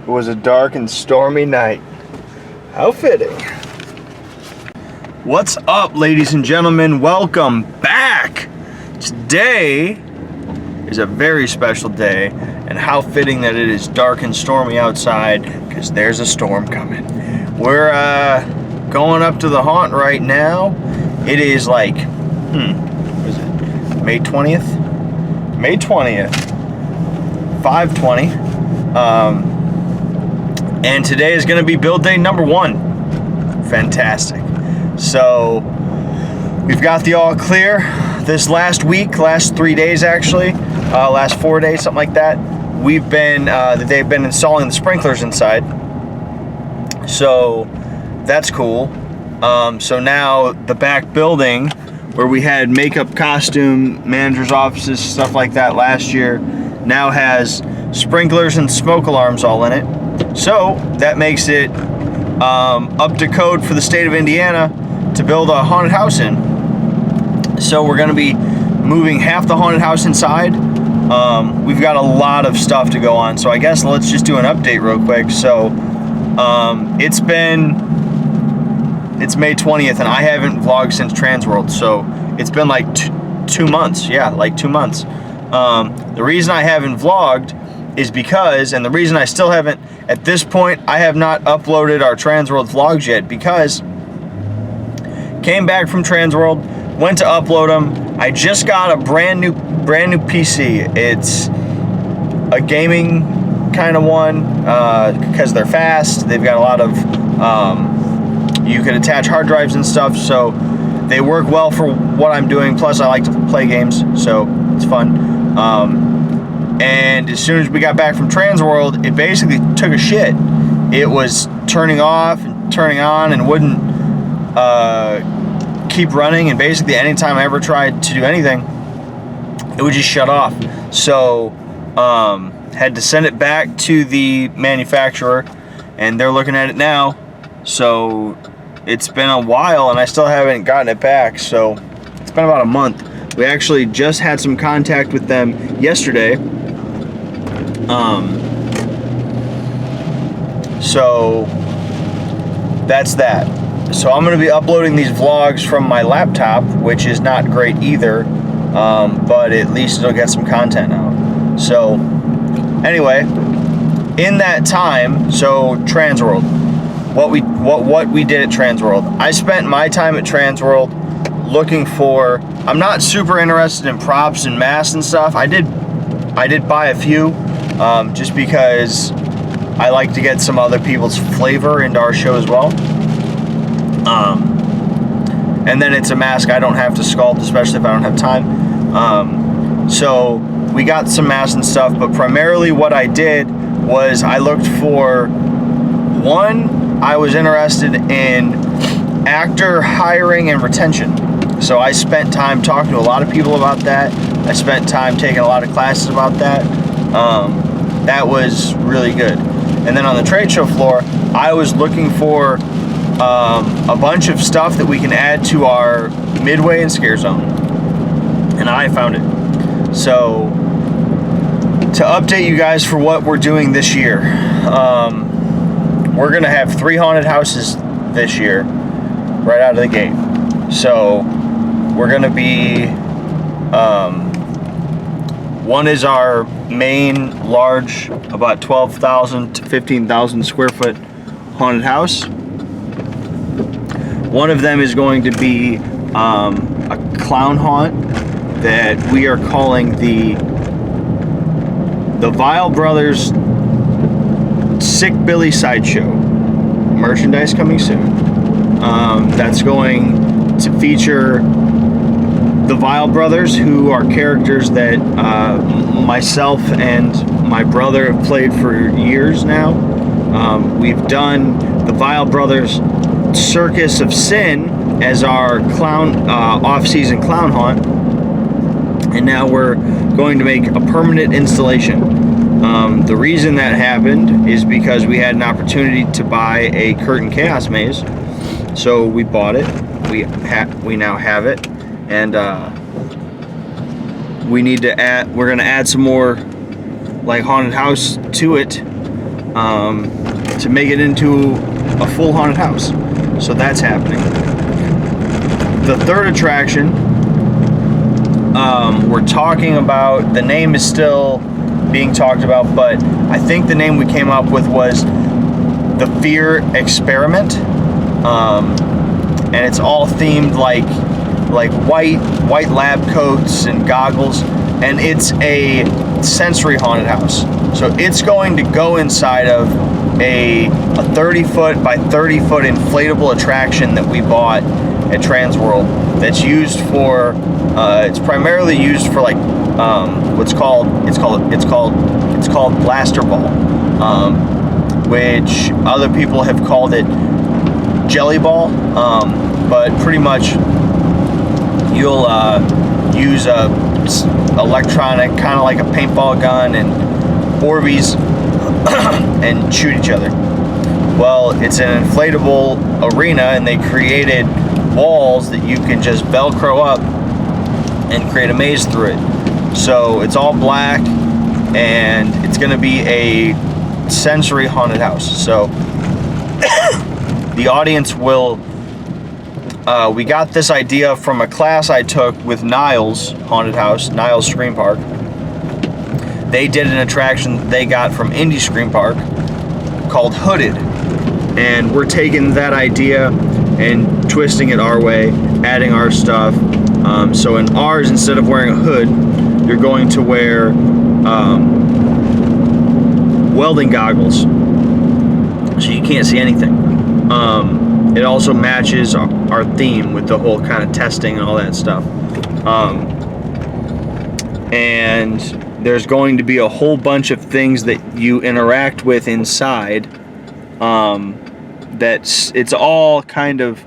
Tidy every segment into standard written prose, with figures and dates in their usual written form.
It was a dark and stormy night. How fitting. What's up, ladies and gentlemen? Welcome back. Today is a very special day, and how fitting that it is dark and stormy outside, because there's a storm coming. We're going up to the haunt right now. It is like, what is it? May 20th? May 20th. 5:20. And today is going to be build day number 1. Fantastic. So we've got the all clear this last week, last 3 days actually, last 4 days, something like that. We've been, they've been installing the sprinklers inside. So that's cool. So now the back building where we had makeup, costume, manager's offices, stuff like that last year, now has sprinklers and smoke alarms all in it. So that makes it up to code for the state of Indiana to build a haunted house in. So we're going to be moving half the haunted house inside. We've got a lot of stuff to go on, so I guess let's just do an update real quick. So it's May 20th and I haven't vlogged since Transworld, so it's been like 2 months. Yeah, like 2 months. The reason I haven't vlogged is because, and the reason I still haven't, at this point, I have not uploaded our Transworld vlogs yet, because came back from Transworld, went to upload them. I just got a brand new PC. It's a gaming kind of one, because they're fast. They've got a lot of, you can attach hard drives and stuff, so they work well for what I'm doing. Plus I like to play games, so it's fun. And as soon as we got back from Transworld, it basically took a shit. It was turning off and turning on and wouldn't keep running, and basically anytime I ever tried to do anything, it would just shut off. So had to send it back to the manufacturer, and they're looking at it now. So it's been a while and I still haven't gotten it back. So it's been about a month. We actually just had some contact with them yesterday. So that's that. So I'm going to be uploading these vlogs from my laptop, which is not great either, but at least it'll get some content out. So anyway, in that time, so Transworld, what we did at Transworld, I spent my time at Transworld looking for, I'm not super interested in props and masks and stuff. I did buy a few, just because I like to get some other people's flavor into our show as well. And then it's a mask I don't have to sculpt, especially if I don't have time. So we got some masks and stuff, but primarily what I did was I looked for, I was interested in actor hiring and retention. So I spent time talking to a lot of people about that. I spent time taking a lot of classes about that. That was really good. And then on the trade show floor, I was looking for a bunch of stuff that we can add to our Midway and Scare Zone. And I found it. So to update you guys for what we're doing this year, we're going to have 3 haunted houses this year, right out of the gate. So we're going to be, one is our main large, about 12,000 to 15,000 square foot haunted house. One of them is going to be a clown haunt that we are calling the Vile Brothers Sick Billy Sideshow. Merchandise coming soon. That's going to feature the Vile Brothers, who are characters that myself and my brother have played for years now. We've done the Vile Brothers Circus of Sin as our clown off-season clown haunt, and now we're going to make a permanent installation. The reason that happened is because we had an opportunity to buy a curtain chaos maze, so we bought it. We now have it, and we need to add. We're going to add some more like haunted house to it to make it into a full haunted house. So that's happening. The third attraction, we're talking about, the name is still being talked about, but I think the name we came up with was the Fear Experiment. And it's all themed like white lab coats and goggles, and it's a sensory haunted house. So it's going to go inside of a 30-foot by 30-foot inflatable attraction that we bought at Transworld. That's used for it's primarily used for like it's called blaster ball, which other people have called it jelly ball, but pretty much you'll use a electronic, kind of like a paintball gun, and Orbeez and shoot each other. Well, it's an inflatable arena, and they created walls that you can just Velcro up and create a maze through it. So it's all black, and it's going to be a sensory haunted house. So the audience will, we got this idea from a class I took with Niles Haunted House, Niles Scream Park. They did an attraction they got from Indy Scream Park called Hooded. And we're taking that idea and twisting it our way, adding our stuff. So in ours, instead of wearing a hood, you're going to wear welding goggles, so you can't see anything. It also matches our theme with the whole kind of testing and all that stuff. And there's going to be a whole bunch of things that you interact with inside. It's all kind of,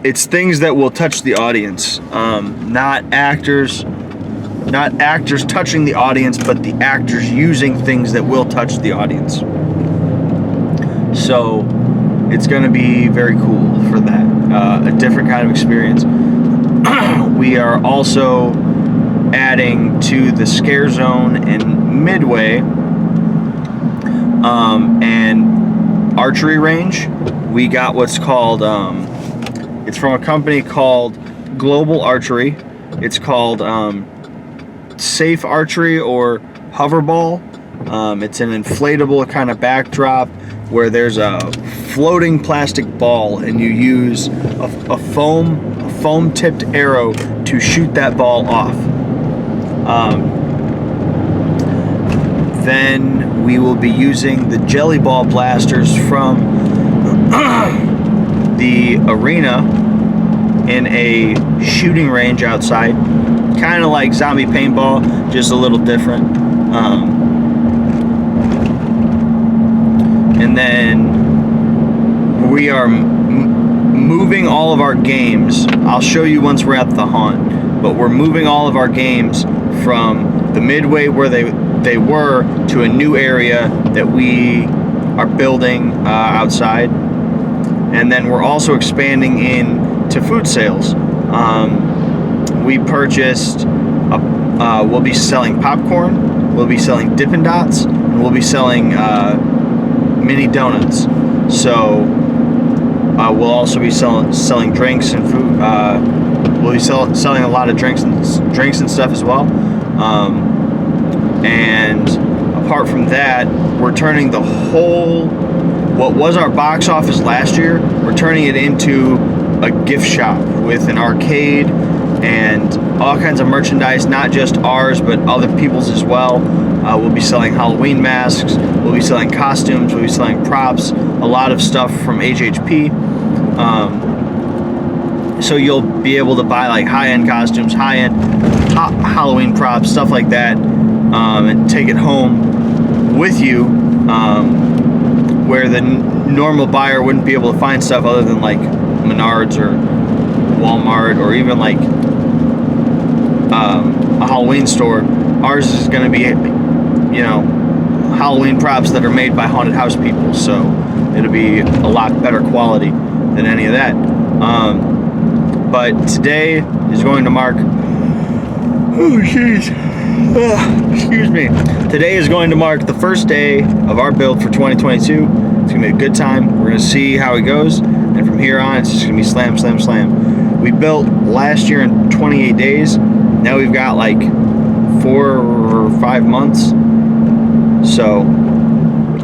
it's things that will touch the audience, not actors touching the audience, but the actors using things that will touch the audience. So it's going to be very cool for that, a different kind of experience. We are also adding to the scare zone in Midway and archery range. We got what's called, it's from a company called Global Archery. It's called Safe Archery or Hoverball. It's an inflatable kind of backdrop where there's a floating plastic ball, and you use a foam tipped arrow to shoot that ball off. Then we will be using the jelly ball blasters from the arena in a shooting range outside, kind of like zombie paintball, just a little different. And then we are moving all of our games. I'll show you once we're at the haunt, but we're moving all of our games from the Midway where they were to a new area that we are building outside. And then we're also expanding into food sales. We purchased, we'll be selling popcorn, we'll be selling Dippin' Dots, and we'll be selling mini donuts. So we'll also be selling drinks and food. We'll be selling a lot of drinks and stuff as well. And apart from that, we're turning the whole, what was our box office last year, we're turning it into a gift shop with an arcade and all kinds of merchandise, not just ours, but other people's as well. We'll be selling Halloween masks, we'll be selling costumes, we'll be selling props, a lot of stuff from HHP. So you'll be able to buy like high-end costumes, high-end Halloween props, stuff like that, and take it home with you, where the normal buyer wouldn't be able to find stuff other than like Menards or Walmart or even like a Halloween store. Ours is going to be, Halloween props that are made by haunted house people, so it'll be a lot better quality than any of that. But today is going to mark, Excuse me. Today is going to mark the first day of our build for 2022. It's going to be a good time. We're going to see how it goes. And from here on, it's just going to be slam, slam, slam. We built last year in 28 days. Now we've got like 4 or 5 months. So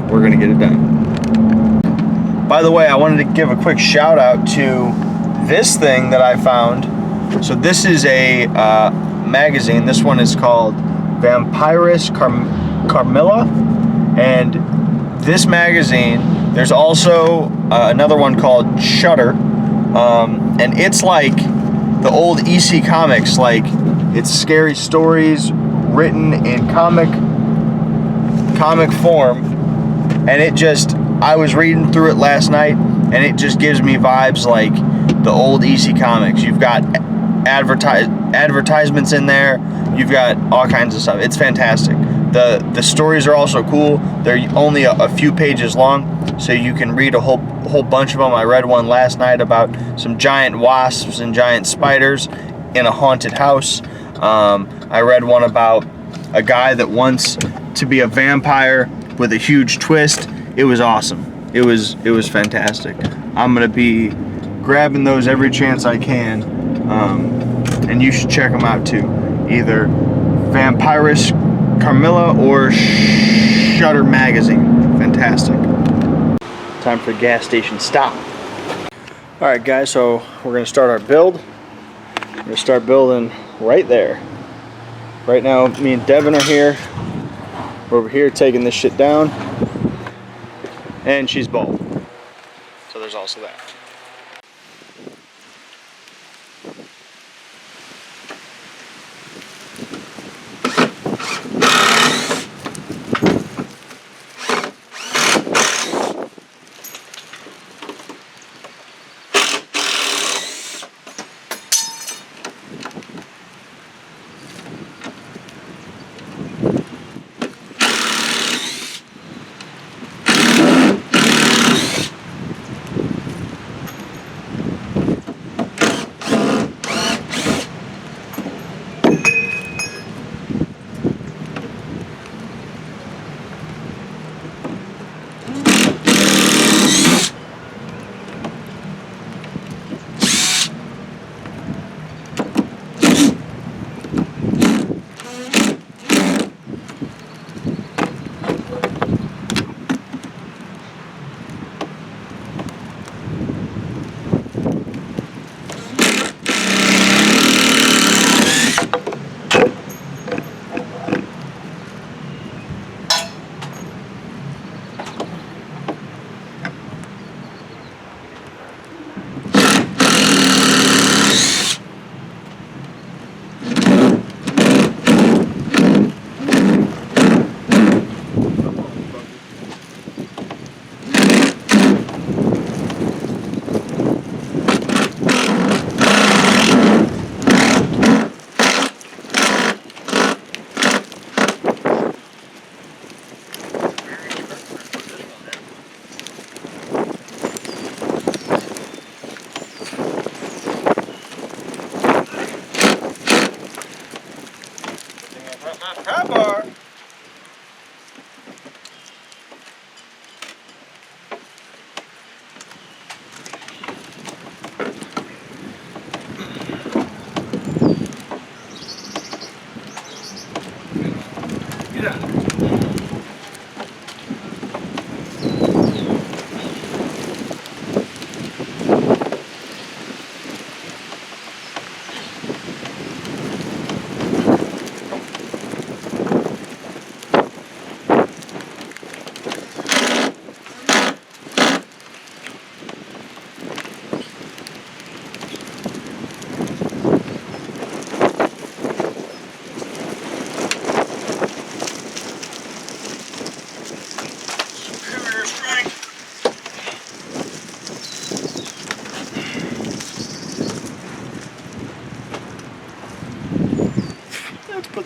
we're going to get it done. By the way, I wanted to give a quick shout out to this thing that I found. So this is a magazine. This one is called Vampiris Carmilla, and this magazine, there's also another one called Shutter, and it's like the old EC Comics, like it's scary stories written in comic form, and it just, I was reading through it last night, and it just gives me vibes like the old EC Comics. You've got advertisements in there. You've got all kinds of stuff. It's fantastic. The stories are also cool. They're only a few pages long, so you can read a whole bunch of them. I read one last night about some giant wasps and giant spiders in a haunted house. I read one about a guy that wants to be a vampire with a huge twist. It was awesome. It was fantastic. I'm gonna be grabbing those every chance I can, and you should check them out too. Either Vampiris Carmilla or Shutter Magazine. Fantastic. Time for gas station stop. All right, guys. So we're gonna start our build. We're gonna start building right there. Right now, me and Devin are here. We're over here taking this shit down, and she's bald. So there's also that.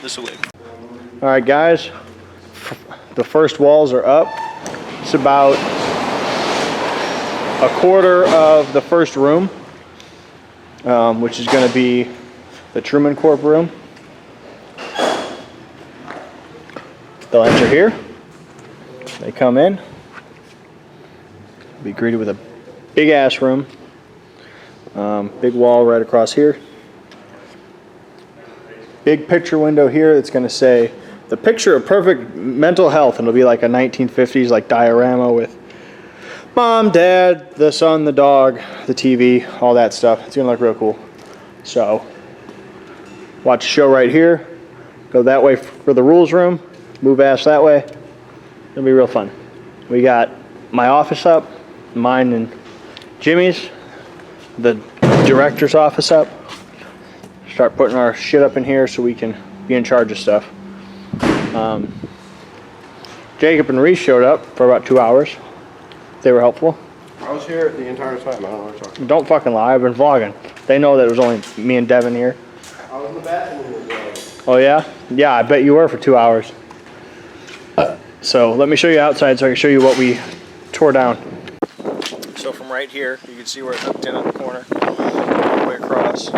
This away. All right, guys, the first walls are up. It's about a quarter of the first room, which is going to be the Truman Corp room. They'll enter here. They come in. Be greeted with a big ass room. Big wall right across here. Big picture window here that's going to say the picture of perfect mental health, and it'll be like a 1950s like diorama with mom, dad, the son, the dog, the TV, all that stuff. It's going to look real cool. So watch the show right here. Go that way for the rules room. Move ass that way. It'll be real fun. We got my office up, mine and Jimmy's, the director's office up. Start putting our shit up in here so we can be in charge of stuff. Jacob and Reese showed up for about 2 hours. They were helpful. I was here the entire time. I don't know what you're talking about. Don't fucking lie. I've been vlogging. They know that it was only me and Devin here. I was in the bathroom as Oh yeah? Yeah, I bet you were for 2 hours. So let me show you outside so I can show you what we tore down. So from right here, you can see where it's hooked in on the corner, all the way across.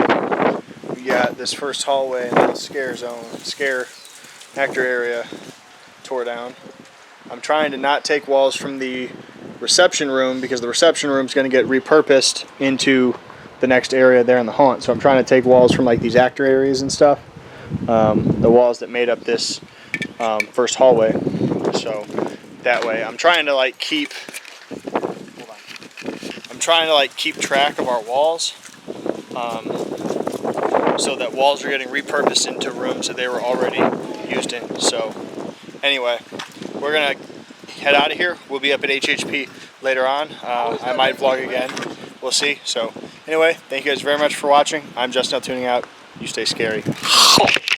We got this first hallway and the scare actor area tore down. I'm trying to not take walls from the reception room because the reception room is going to get repurposed into the next area there in the haunt. So I'm trying to take walls from like these actor areas and stuff. The walls that made up this first hallway. So that way I'm trying to like keep track of our walls. So that walls are getting repurposed into rooms that they were already used in. So anyway, we're gonna head out of here. We'll be up at HHP later on. I might vlog again. We'll see. So anyway, thank you guys very much for watching. I'm just now tuning out. You stay scary.